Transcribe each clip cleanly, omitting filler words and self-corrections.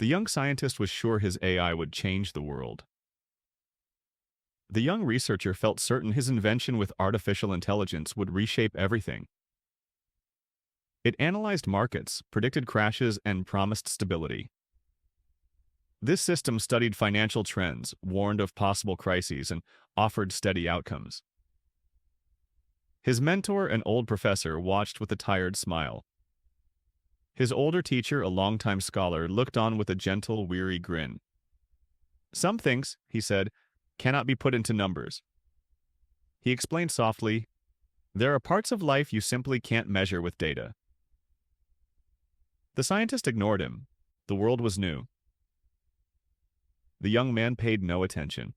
The young scientist was sure his AI would change the world. The young researcher felt certain his invention with artificial intelligence would reshape everything. It analyzed markets, predicted crashes, and promised stability. This system studied financial trends, warned of possible crises, and offered steady outcomes. His mentor, an old professor, watched with a tired smile. His older teacher, a longtime scholar, looked on with a gentle, weary grin. "Some things," he said, "cannot be put into numbers." He explained softly, "There are parts of life you simply can't measure with data." The scientist ignored him. The world was new. The young man paid no attention.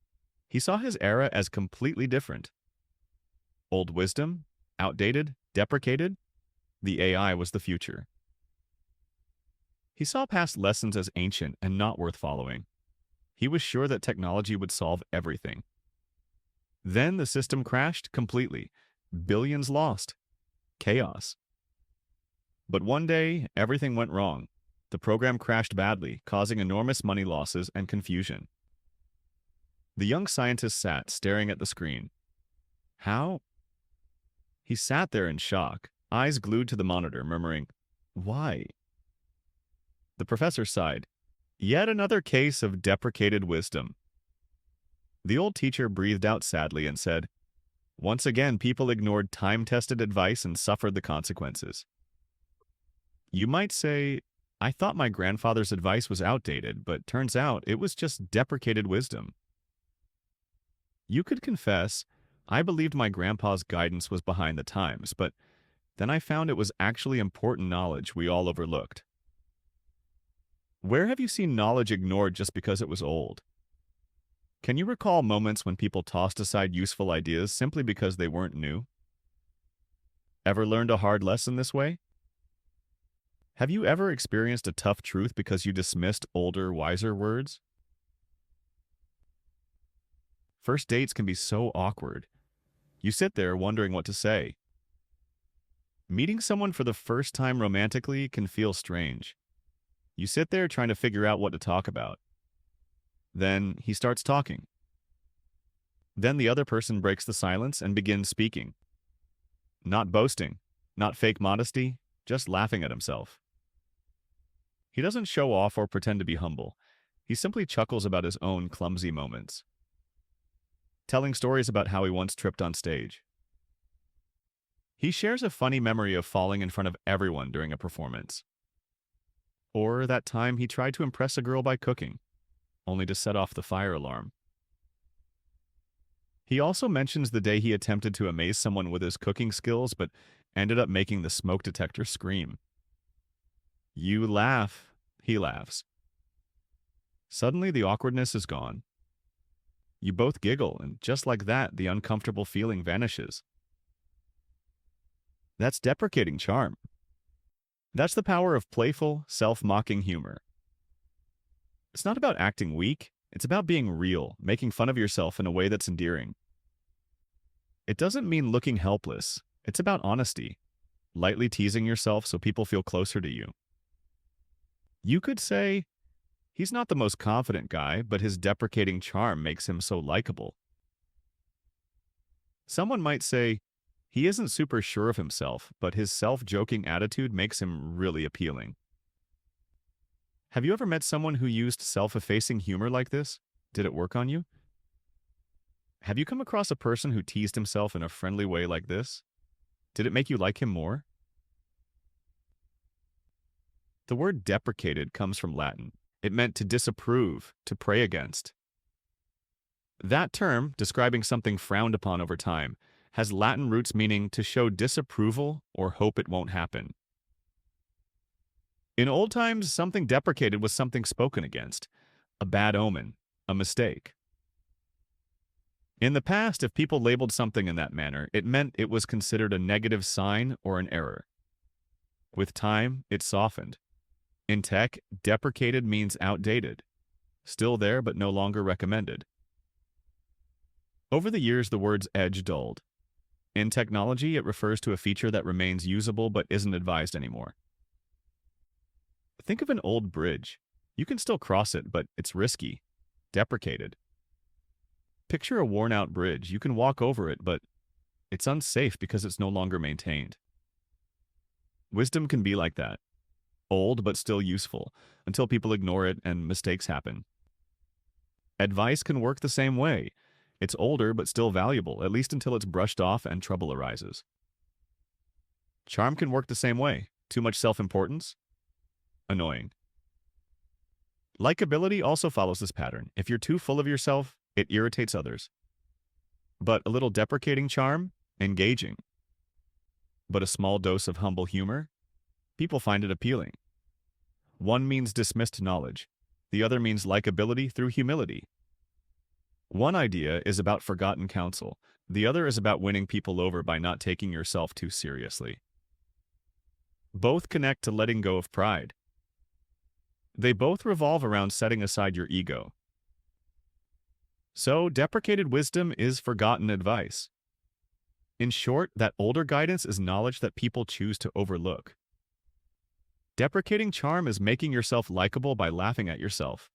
He saw his era as completely different. Old wisdom, outdated, deprecated, the AI was the future. He saw past lessons as ancient and not worth following. He was sure that technology would solve everything. Then the system crashed completely. Billions lost. Chaos. But one day, everything went wrong. The program crashed badly, causing enormous money losses and confusion. The young scientist sat, staring at the screen. How? He sat there in shock, eyes glued to the monitor, murmuring, "Why?" The professor sighed. Yet another case of deprecated wisdom. The old teacher breathed out sadly and said, "Once again, people ignored time-tested advice and suffered the consequences." You might say, "I thought my grandfather's advice was outdated, but turns out it was just deprecated wisdom." You could confess, "I believed my grandpa's guidance was behind the times, but then I found it was actually important knowledge we all overlooked." Where have you seen knowledge ignored just because it was old? Can you recall moments when people tossed aside useful ideas simply because they weren't new? Ever learned a hard lesson this way? Have you ever experienced a tough truth because you dismissed older, wiser words? First dates can be so awkward. You sit there wondering what to say. Meeting someone for the first time romantically can feel strange. You sit there trying to figure out what to talk about. Then he starts talking. Then the other person breaks the silence and begins speaking. Not boasting, not fake modesty, just laughing at himself. He doesn't show off or pretend to be humble. He simply chuckles about his own clumsy moments, telling stories about how he once tripped on stage. He shares a funny memory of falling in front of everyone during a performance. Or that time he tried to impress a girl by cooking, only to set off the fire alarm. He also mentions the day he attempted to amaze someone with his cooking skills but ended up making the smoke detector scream. You laugh, he laughs. Suddenly the awkwardness is gone. You both giggle, and just like that, the uncomfortable feeling vanishes. That's deprecating charm. That's the power of playful, self-mocking humor. It's not about acting weak, it's about being real, making fun of yourself in a way that's endearing. It doesn't mean looking helpless, it's about honesty, lightly teasing yourself so people feel closer to you. You could say, he's not the most confident guy, but his deprecating charm makes him so likable. Someone might say, he isn't super sure of himself, but his self-joking attitude makes him really appealing. Have you ever met someone who used self-effacing humor like this? Did it work on you? Have you come across a person who teased himself in a friendly way like this? Did it make you like him more? The word deprecated comes from Latin. It meant to disapprove, to pray against. That term, describing something frowned upon over time, has Latin roots meaning to show disapproval or hope it won't happen. In old times, something deprecated was something spoken against, a bad omen, a mistake. In the past, if people labeled something in that manner, it meant it was considered a negative sign or an error. With time, it softened. In tech, deprecated means outdated, still there but no longer recommended. Over the years, the word's edge dulled. In technology, it refers to a feature that remains usable but isn't advised anymore. Think of an old bridge. You can still cross it, but it's risky. Deprecated. Picture a worn-out bridge. You can walk over it, but it's unsafe because it's no longer maintained. Wisdom can be like that. Old but still useful, until people ignore it and mistakes happen. Advice can work the same way. It's older but still valuable, at least until it's brushed off and trouble arises. Charm can work the same way. Too much self-importance? Annoying. Likability also follows this pattern. If you're too full of yourself, it irritates others. But a little deprecating charm? Engaging. But a small dose of humble humor? People find it appealing. One means dismissed knowledge. The other means likability through humility. One idea is about forgotten counsel. The other is about winning people over by not taking yourself too seriously. Both connect to letting go of pride. They both revolve around setting aside your ego. So, deprecated wisdom is forgotten advice. In short, that older guidance is knowledge that people choose to overlook. Deprecating charm is making yourself likable by laughing at yourself.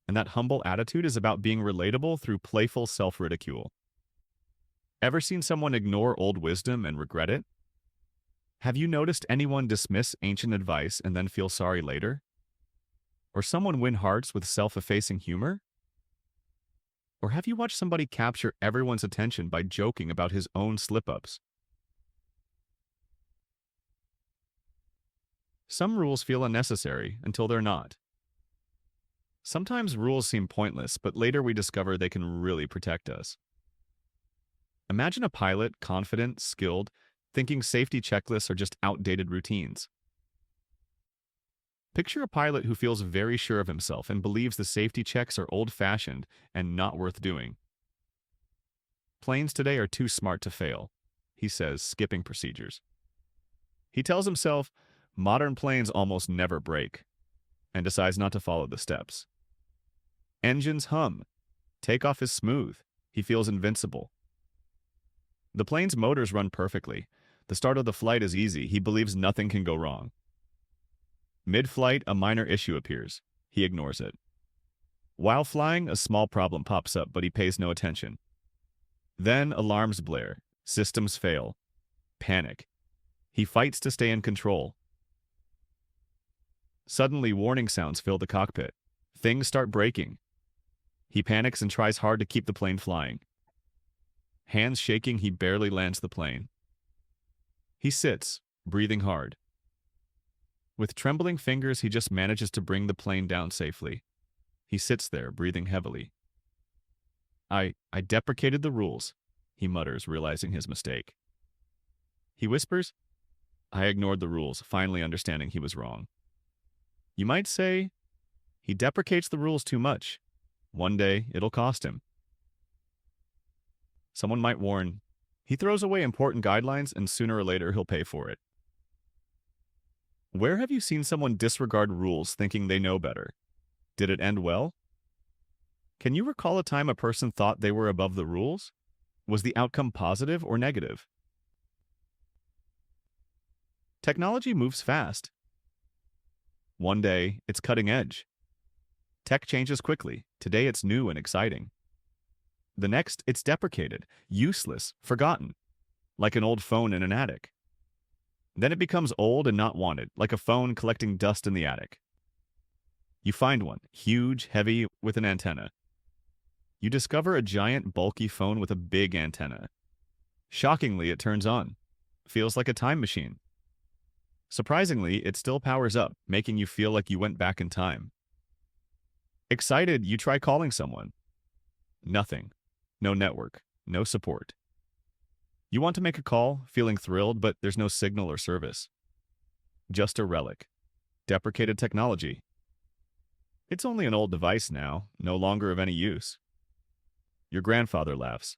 And that humble attitude is about being relatable through playful self-ridicule. Ever seen someone ignore old wisdom and regret it? Have you noticed anyone dismiss ancient advice and then feel sorry later? Or someone win hearts with self-effacing humor? Or have you watched somebody capture everyone's attention by joking about his own slip-ups? Some rules feel unnecessary until they're not. Sometimes rules seem pointless, but later we discover they can really protect us. Imagine a pilot, confident, skilled, thinking safety checklists are just outdated routines. Picture a pilot who feels very sure of himself and believes the safety checks are old-fashioned and not worth doing. Planes today are too smart to fail, he says, skipping procedures. He tells himself, modern planes almost never break, and decides not to follow the steps. Engines hum. Takeoff is smooth. He feels invincible. The plane's motors run perfectly. The start of the flight is easy. He believes nothing can go wrong. Mid-flight, a minor issue appears. He ignores it. While flying, a small problem pops up, but he pays no attention. Then alarms blare. Systems fail. Panic. He fights to stay in control. Suddenly, warning sounds fill the cockpit. Things start breaking. He panics and tries hard to keep the plane flying. Hands shaking, he barely lands the plane. He sits, breathing hard. With trembling fingers, he just manages to bring the plane down safely. He sits there, breathing heavily. I deprecated the rules, he mutters, realizing his mistake. He whispers, I ignored the rules, finally understanding he was wrong. You might say, he deprecates the rules too much. One day, it'll cost him. Someone might warn, he throws away important guidelines and sooner or later he'll pay for it. Where have you seen someone disregard rules thinking they know better? Did it end well? Can you recall a time a person thought they were above the rules? Was the outcome positive or negative? Technology moves fast. One day, it's cutting edge. Tech changes quickly. Today, it's new and exciting. The next, it's deprecated, useless, forgotten, like an old phone in an attic. Then it becomes old and not wanted, like a phone collecting dust in the attic. You find one, huge, heavy, with an antenna. You discover a giant, bulky phone with a big antenna. Shockingly, it turns on. Feels like a time machine. Surprisingly, it still powers up, making you feel like you went back in time. Excited, you try calling someone. Nothing. No network. No support. You want to make a call, feeling thrilled, but there's no signal or service. Just a relic. Deprecated technology. It's only an old device now, no longer of any use. Your grandfather laughs.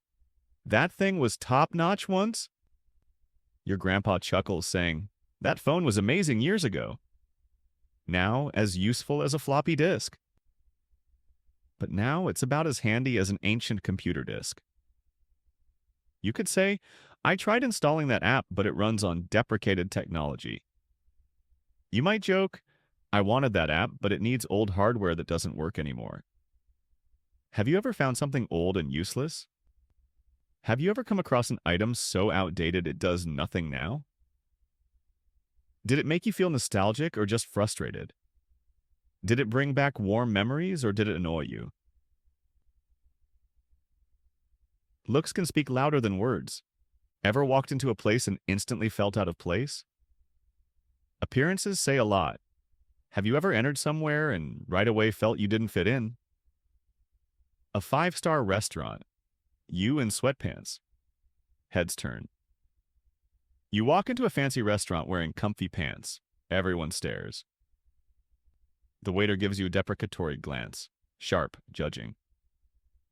That thing was top-notch once? Your grandpa chuckles, saying, that phone was amazing years ago. Now, as useful as a floppy disk. But now it's about as handy as an ancient computer disk. You could say, I tried installing that app, but it runs on deprecated technology. You might joke, I wanted that app, but it needs old hardware that doesn't work anymore. Have you ever found something old and useless? Have you ever come across an item so outdated it does nothing now? Did it make you feel nostalgic or just frustrated? Did it bring back warm memories or did it annoy you? Looks can speak louder than words. Ever walked into a place and instantly felt out of place? Appearances say a lot. Have you ever entered somewhere and right away felt you didn't fit in? A five-star restaurant. You in sweatpants. Heads turn. You walk into a fancy restaurant wearing comfy pants. Everyone stares. The waiter gives you a deprecatory glance, sharp, judging.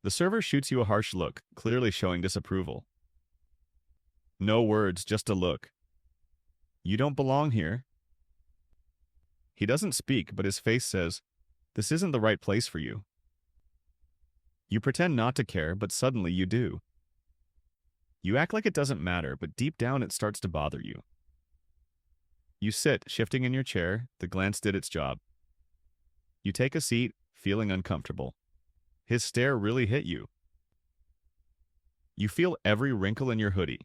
The server shoots you a harsh look, clearly showing disapproval. No words, just a look. You don't belong here. He doesn't speak, but his face says, "This isn't the right place for you." You pretend not to care, but suddenly you do. You act like it doesn't matter, but deep down it starts to bother you. You sit, shifting in your chair. The glance did its job. You take a seat, feeling uncomfortable. His stare really hit you. You feel every wrinkle in your hoodie.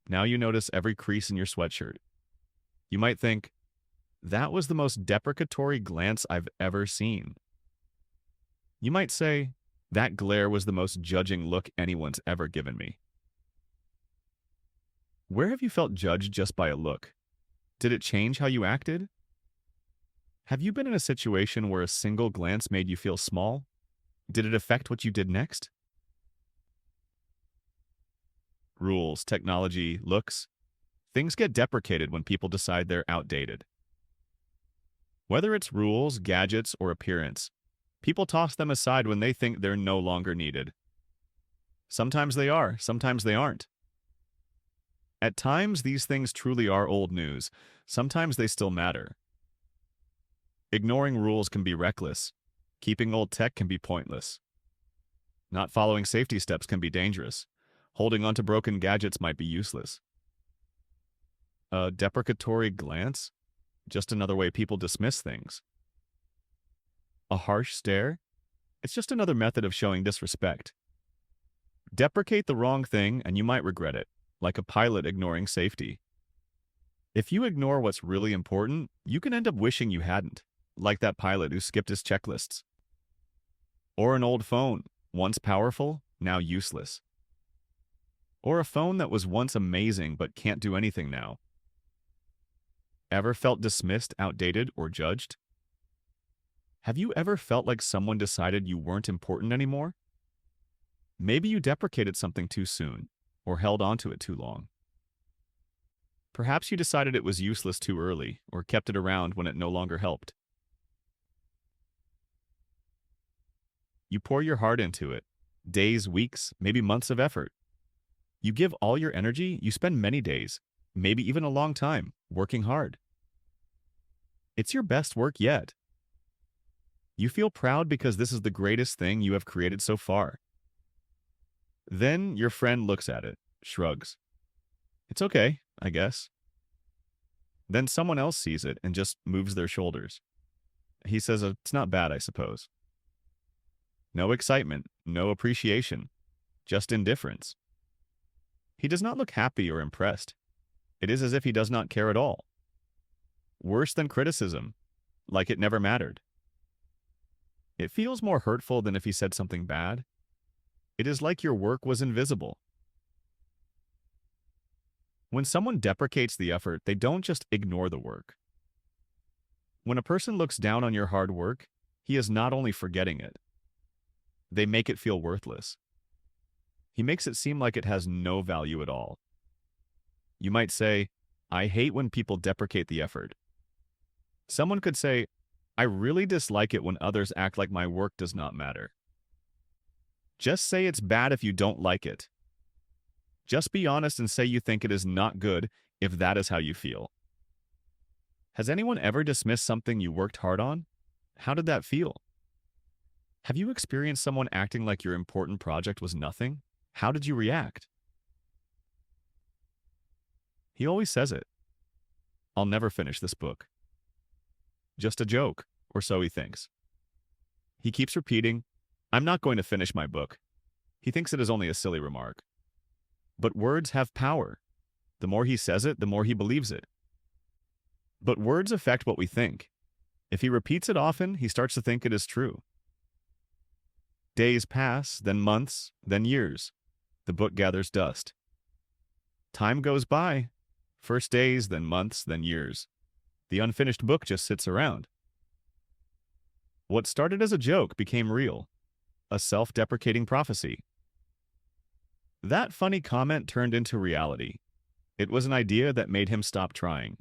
Now you notice every crease in your sweatshirt. You might think, that was the most deprecatory glance I've ever seen. You might say, that glare was the most judging look anyone's ever given me. Where have you felt judged just by a look? Did it change how you acted? Have you been in a situation where a single glance made you feel small? Did it affect what you did next? Rules, technology, looks. Things get deprecated when people decide they're outdated. Whether it's rules, gadgets, or appearance, people toss them aside when they think they're no longer needed. Sometimes they are, sometimes they aren't. At times, these things truly are old news. Sometimes they still matter. Ignoring rules can be reckless. Keeping old tech can be pointless. Not following safety steps can be dangerous. Holding onto broken gadgets might be useless. A deprecatory glance? Just another way people dismiss things. A harsh stare? It's just another method of showing disrespect. Deprecate the wrong thing and you might regret it, like a pilot ignoring safety. If you ignore what's really important, you can end up wishing you hadn't, like that pilot who skipped his checklists. Or an old phone, once powerful, now useless. Or a phone that was once amazing but can't do anything now. Ever felt dismissed, outdated, or judged? Have you ever felt like someone decided you weren't important anymore? Maybe you deprecated something too soon, or held onto it too long. Perhaps you decided it was useless too early, or kept it around when it no longer helped. You pour your heart into it. Days, weeks, maybe months of effort. You give all your energy, you spend many days, maybe even a long time, working hard. It's your best work yet. You feel proud because this is the greatest thing you have created so far. Then your friend looks at it, shrugs. It's okay, I guess. Then someone else sees it and just moves their shoulders. He says, it's not bad, I suppose. No excitement, no appreciation, just indifference. He does not look happy or impressed. It is as if he does not care at all. Worse than criticism, like it never mattered. It feels more hurtful than if he said something bad. It is like your work was invisible. When someone deprecates the effort, they don't just ignore the work. When a person looks down on your hard work, he is not only forgetting it, they make it feel worthless. He makes it seem like it has no value at all. You might say, I hate when people deprecate the effort. Someone could say, I really dislike it when others act like my work does not matter. Just say it's bad if you don't like it. Just be honest and say you think it is not good if that is how you feel. Has anyone ever dismissed something you worked hard on? How did that feel? Have you experienced someone acting like your important project was nothing? How did you react? He always says it. I'll never finish this book. just a joke, or so he thinks. He keeps repeating, I'm not going to finish my book. He thinks it is only a silly remark. But words have power. The more he says it, the more he believes it. But words affect what we think. If he repeats it often, he starts to think it is true. Days pass, then months, then years. The book gathers dust. Time goes by. First days, then months, then years. The unfinished book just sits around. What started as a joke became real, a self-deprecating prophecy. That funny comment turned into reality. It was an idea that made him stop trying.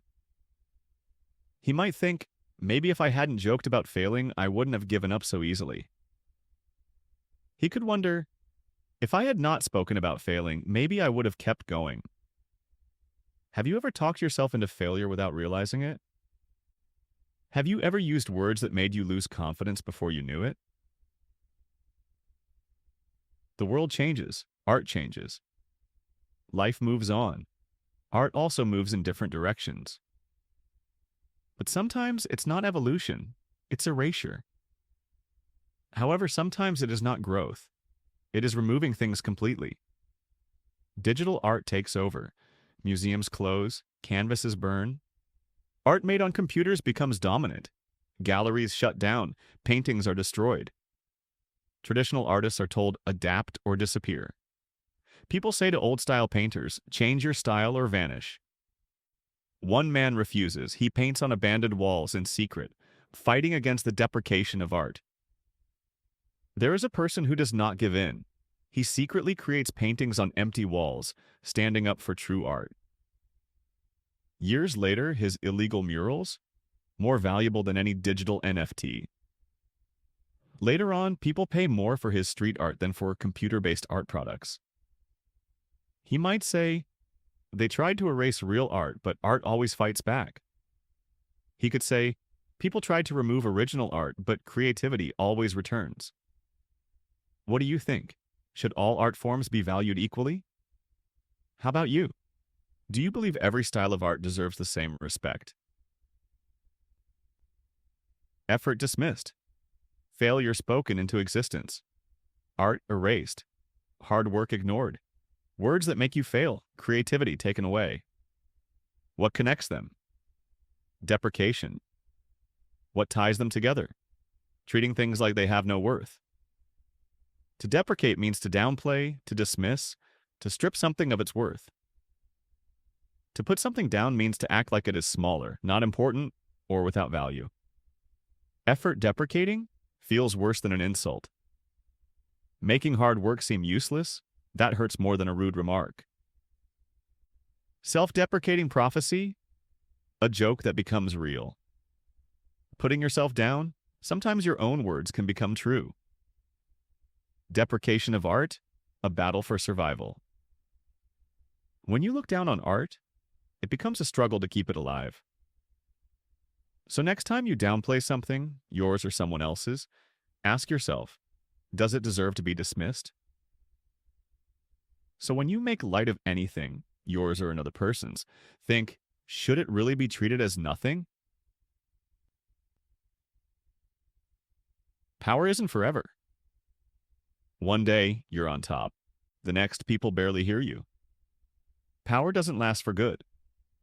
He might think, maybe if I hadn't joked about failing, I wouldn't have given up so easily. He could wonder, if I had not spoken about failing, maybe I would have kept going. Have you ever talked yourself into failure without realizing it? Have you ever used words that made you lose confidence before you knew it? The world changes. Art changes. Life moves on. Art also moves in different directions. But sometimes it's not evolution, it's erasure. However, sometimes it is not growth. It is removing things completely. Digital art takes over. Museums close, canvases burn. Art made on computers becomes dominant. Galleries shut down, paintings are destroyed. Traditional artists are told, adapt or disappear. People say to old-style painters, change your style or vanish. One man refuses. He paints on abandoned walls in secret, fighting against the deprecation of art. There is a person who does not give in. He secretly creates paintings on empty walls, standing up for true art. Years later, his illegal murals, more valuable than any digital NFT. Later on, people pay more for his street art than for computer-based art products. He might say, they tried to erase real art, but art always fights back. He could say, people tried to remove original art, but creativity always returns. What do you think? Should all art forms be valued equally? How about you? Do you believe every style of art deserves the same respect? Effort dismissed. Failure spoken into existence. Art erased. Hard work ignored. Words that make you fail, creativity taken away. What connects them? Deprecation. What ties them together? Treating things like they have no worth. To deprecate means to downplay, to dismiss, to strip something of its worth. To put something down means to act like it is smaller, not important, or without value. Effort deprecating feels worse than an insult. Making hard work seem useless, that hurts more than a rude remark. Self-deprecating prophecy, a joke that becomes real. Putting yourself down, sometimes your own words can become true. Deprecation of art, a battle for survival. When you look down on art, it becomes a struggle to keep it alive. So next time you downplay something, yours or someone else's, ask yourself, does it deserve to be dismissed? So when you make light of anything, yours or another person's, think, should it really be treated as nothing? Power isn't forever. One day, you're on top. The next, people barely hear you. Power doesn't last for good.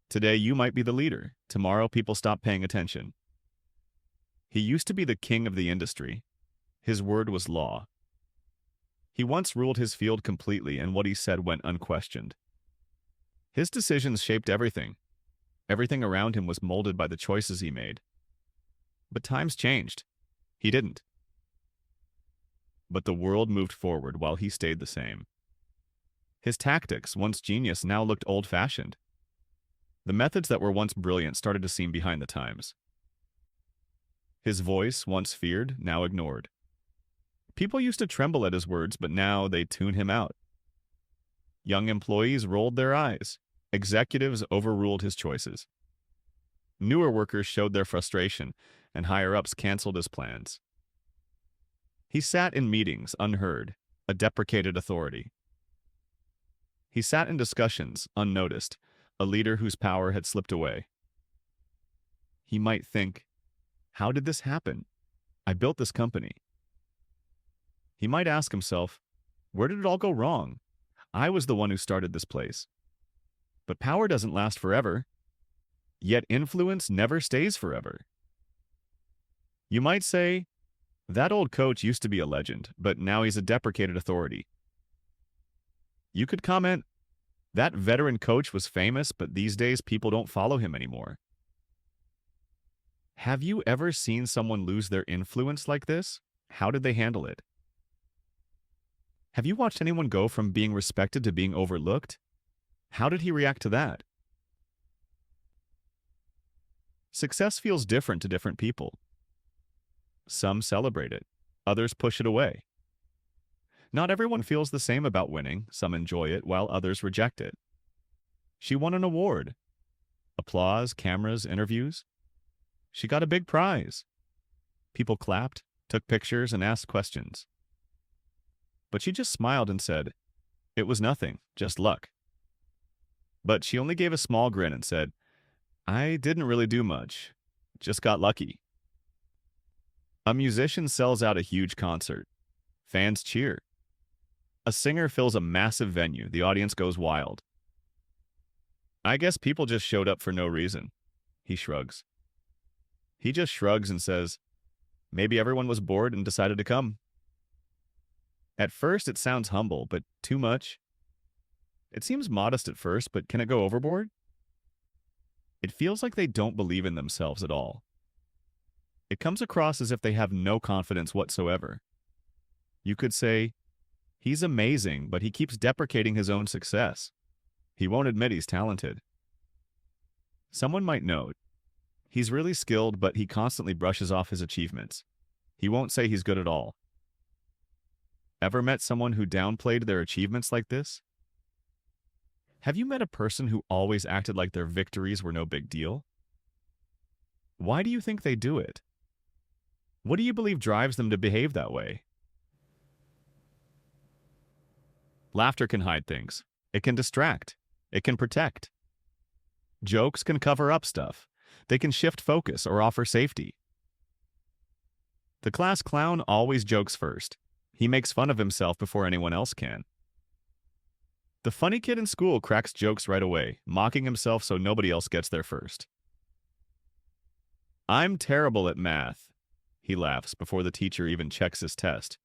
Today, you might be the leader. Tomorrow, people stop paying attention. He used to be the king of the industry. His word was law. He once ruled his field completely, and what he said went unquestioned. His decisions shaped everything. Everything around him was molded by the choices he made. But times changed. He didn't. But the world moved forward while he stayed the same. His tactics, once genius, now looked old-fashioned. The methods that were once brilliant started to seem behind the times. His voice, once feared, now ignored. People used to tremble at his words, but now they tune him out. Young employees rolled their eyes. Executives overruled his choices. Newer workers showed their frustration, and higher-ups canceled his plans. He sat in meetings, unheard, a deprecated authority. He sat in discussions, unnoticed, a leader whose power had slipped away. He might think, How did this happen? I built this company. He might ask himself, where did it all go wrong? I was the one who started this place. But power doesn't last forever. Yet influence never stays forever. You might say, that old coach used to be a legend, but now he's a deprecated authority. You could comment, that veteran coach was famous, but these days people don't follow him anymore. Have you ever seen someone lose their influence like this? How did they handle it? Have you watched anyone go from being respected to being overlooked? How did he react to that? Success feels different to different people. Some celebrate it, others push it away. Not everyone feels the same about winning, some enjoy it while others reject it. She won an award. Applause, cameras, interviews. She got a big prize. People clapped, took pictures, and asked questions. But she just smiled and said, it was nothing, just luck. But she only gave a small grin and said, I didn't really do much, just got lucky. A musician sells out a huge concert. Fans cheer. A singer fills a massive venue. The audience goes wild. I guess people just showed up for no reason. He shrugs. He just shrugs and says, maybe everyone was bored and decided to come. At first, it sounds humble, but too much. It seems modest at first, but can it go overboard? It feels like they don't believe in themselves at all. It comes across as if they have no confidence whatsoever. You could say, he's amazing, but he keeps deprecating his own success. He won't admit he's talented. Someone might note, he's really skilled, but he constantly brushes off his achievements. He won't say he's good at all. Ever met someone who downplayed their achievements like this? Have you met a person who always acted like their victories were no big deal? Why do you think they do it? What do you believe drives them to behave that way? Laughter can hide things. It can distract. It can protect. Jokes can cover up stuff. They can shift focus or offer safety. The class clown always jokes first. He makes fun of himself before anyone else can. The funny kid in school cracks jokes right away, mocking himself so nobody else gets there first. I'm terrible at math, he laughs before the teacher even checks his test.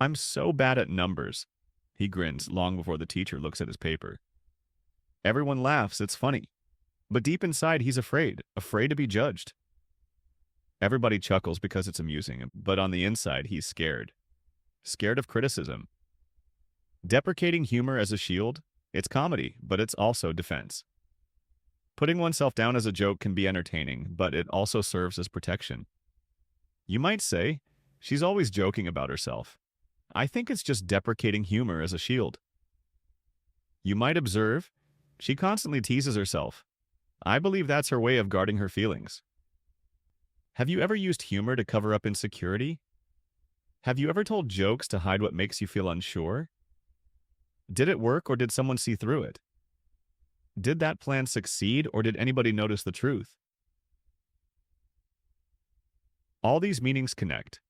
I'm so bad at numbers, he grins long before the teacher looks at his paper. Everyone laughs, it's funny. But deep inside, he's afraid to be judged. Everybody chuckles because it's amusing, but on the inside, he's scared. Scared of criticism. Deprecating humor as a shield, it's comedy, but it's also defense. Putting oneself down as a joke can be entertaining, but it also serves as protection. You might say, she's always joking about herself. I think it's just deprecating humor as a shield. You might observe, she constantly teases herself. I believe that's her way of guarding her feelings. Have you ever used humor to cover up insecurity? Have you ever told jokes to hide what makes you feel unsure? Did it work or did someone see through it? Did that plan succeed or did anybody notice the truth? All these meanings connect.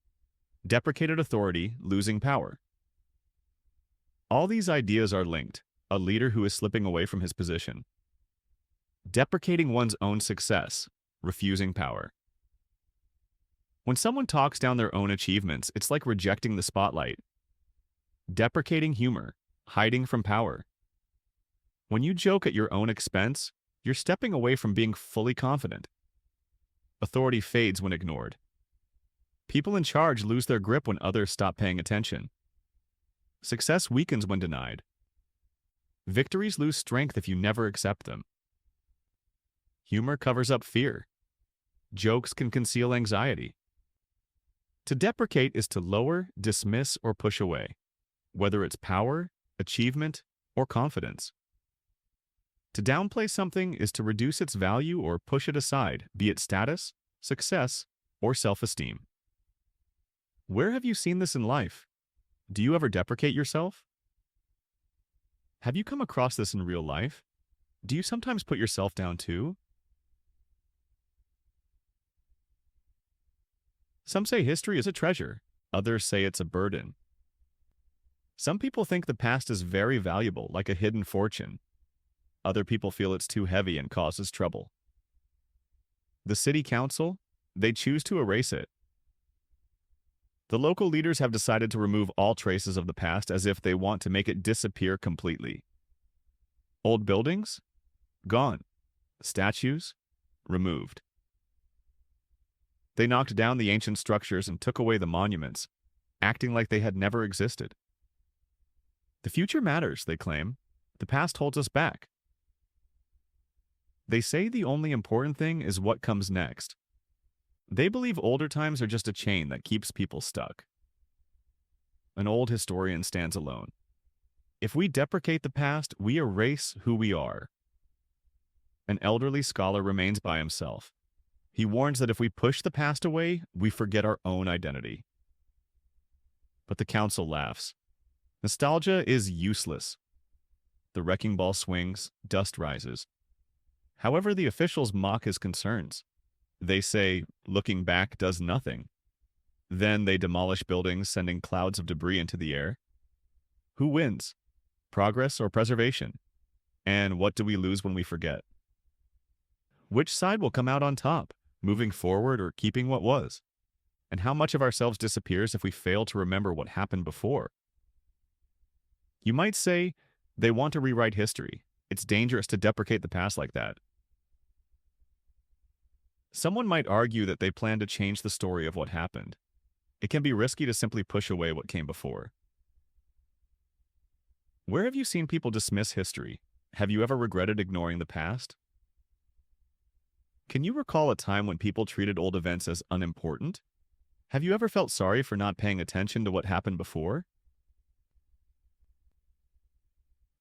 Deprecated authority, losing power. All these ideas are linked. A leader who is slipping away from his position. Deprecating one's own success, refusing power. When someone talks down their own achievements, it's like rejecting the spotlight. Deprecating humor, hiding from power. When you joke at your own expense, you're stepping away from being fully confident. Authority fades when ignored. People in charge lose their grip when others stop paying attention. Success weakens when denied. Victories lose strength if you never accept them. Humor covers up fear. Jokes can conceal anxiety. To deprecate is to lower, dismiss, or push away, whether it's power, achievement, or confidence. To downplay something is to reduce its value or push it aside, be it status, success, or self-esteem. Where have you seen this in life? Do you ever deprecate yourself? Have you come across this in real life? Do you sometimes put yourself down too? Some say history is a treasure. Others say it's a burden. Some people think the past is very valuable, like a hidden fortune. Other people feel it's too heavy and causes trouble. The city council, they choose to erase it. The local leaders have decided to remove all traces of the past as if they want to make it disappear completely. Old buildings? Gone. Statues? Removed. They knocked down the ancient structures and took away the monuments, acting like they had never existed. The future matters, they claim. The past holds us back. They say the only important thing is what comes next. They believe older times are just a chain that keeps people stuck. An old historian stands alone. If we deprecate the past, we erase who we are. An elderly scholar remains by himself. He warns that if we push the past away, we forget our own identity. But the council laughs. Nostalgia is useless. The wrecking ball swings, dust rises. However, the officials mock his concerns. They say, looking back does nothing. Then they demolish buildings, sending clouds of debris into the air. Who wins? Progress or preservation? And what do we lose when we forget? Which side will come out on top, moving forward or keeping what was? And how much of ourselves disappears if we fail to remember what happened before? You might say, they want to rewrite history. It's dangerous to deprecate the past like that. Someone might argue that they plan to change the story of what happened. It can be risky to simply push away what came before. Where have you seen people dismiss history? Have you ever regretted ignoring the past? Can you recall a time when people treated old events as unimportant? Have you ever felt sorry for not paying attention to what happened before?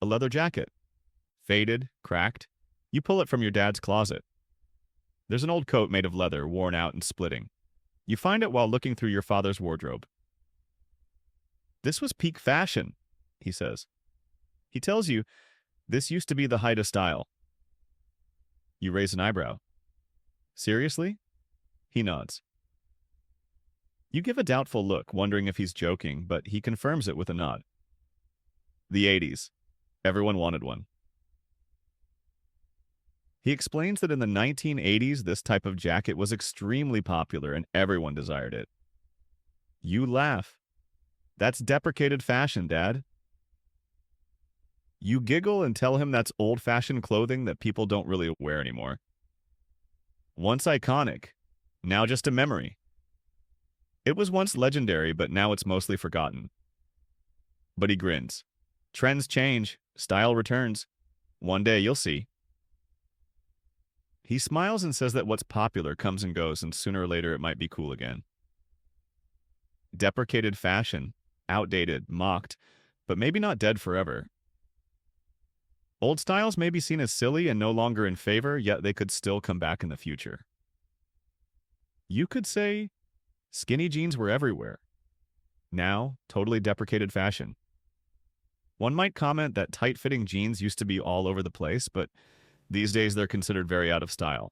A leather jacket. Faded, cracked. You pull it from your dad's closet. There's an old coat made of leather, worn out and splitting. You find it while looking through your father's wardrobe. This was peak fashion, he says. He tells you, this used to be the height of style. You raise an eyebrow. Seriously? He nods. You give a doubtful look, wondering if he's joking, but he confirms it with a nod. The 80s. Everyone wanted one. He explains that in the 1980s, this type of jacket was extremely popular and everyone desired it. You laugh. That's deprecated fashion, Dad. You giggle and tell him that's old-fashioned clothing that people don't really wear anymore. Once iconic, now just a memory. It was once legendary, but now it's mostly forgotten. But he grins. Trends change, style returns. One day you'll see. He smiles and says that what's popular comes and goes, and sooner or later it might be cool again. Deprecated fashion, outdated, mocked, but maybe not dead forever. Old styles may be seen as silly and no longer in favor, yet they could still come back in the future. You could say skinny jeans were everywhere. Now, totally deprecated fashion. One might comment that tight-fitting jeans used to be all over the place, but these days they're considered very out of style.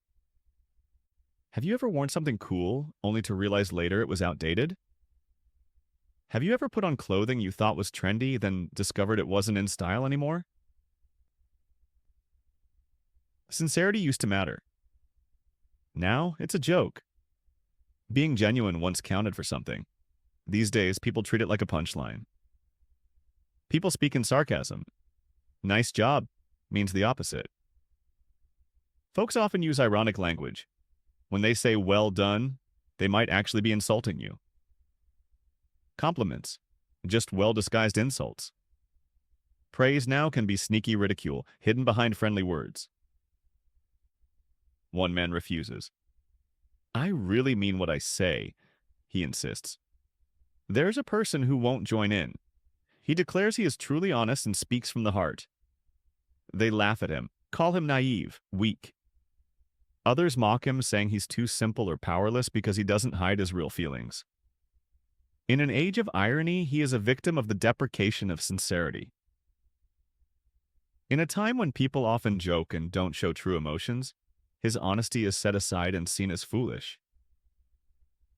Have you ever worn something cool, only to realize later it was outdated? Have you ever put on clothing you thought was trendy, then discovered it wasn't in style anymore? Sincerity used to matter. Now, it's a joke. Being genuine once counted for something. These days, people treat it like a punchline. People speak in sarcasm. Nice job means the opposite. Folks often use ironic language. When they say well done, they might actually be insulting you. Compliments, just well-disguised insults. Praise now can be sneaky ridicule, hidden behind friendly words. One man refuses. I really mean what I say, he insists. There's a person who won't join in. He declares he is truly honest and speaks from the heart. They laugh at him, call him naive, weak. Others mock him, saying he's too simple or powerless because he doesn't hide his real feelings. In an age of irony, he is a victim of the deprecation of sincerity. In a time when people often joke and don't show true emotions, his honesty is set aside and seen as foolish.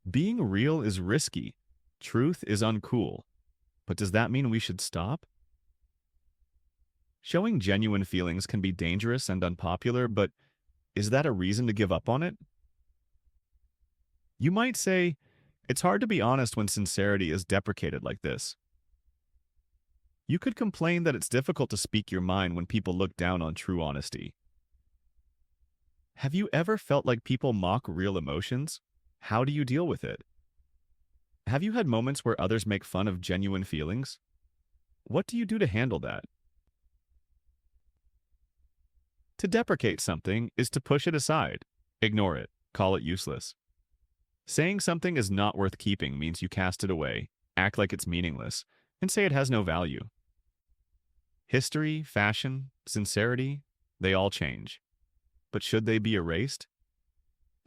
Being real is risky. Truth is uncool. But does that mean we should stop? Showing genuine feelings can be dangerous and unpopular, but is that a reason to give up on it? You might say, it's hard to be honest when sincerity is deprecated like this. You could complain that it's difficult to speak your mind when people look down on true honesty. Have you ever felt like people mock real emotions? How do you deal with it? Have you had moments where others make fun of genuine feelings? What do you do to handle that? To deprecate something is to push it aside, ignore it, call it useless. Saying something is not worth keeping means you cast it away, act like it's meaningless, and say it has no value. History, fashion, sincerity, they all change. But should they be erased?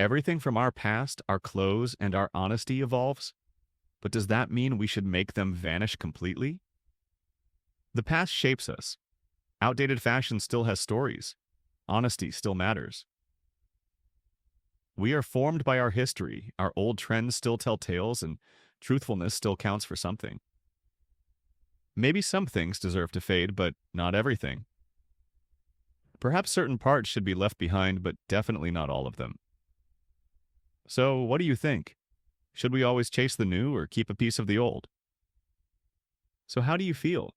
Everything from our past, our clothes, and our honesty evolves. But does that mean we should make them vanish completely? The past shapes us. Outdated fashion still has stories. Honesty still matters. We are formed by our history. Our old trends still tell tales, and truthfulness still counts for something. Maybe some things deserve to fade, but not everything. Perhaps certain parts should be left behind, but definitely not all of them. So, what do you think? Should we always chase the new or keep a piece of the old? So how do you feel?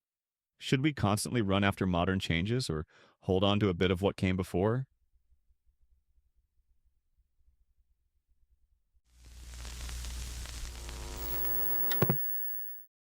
Should we constantly run after modern changes or hold on to a bit of what came before?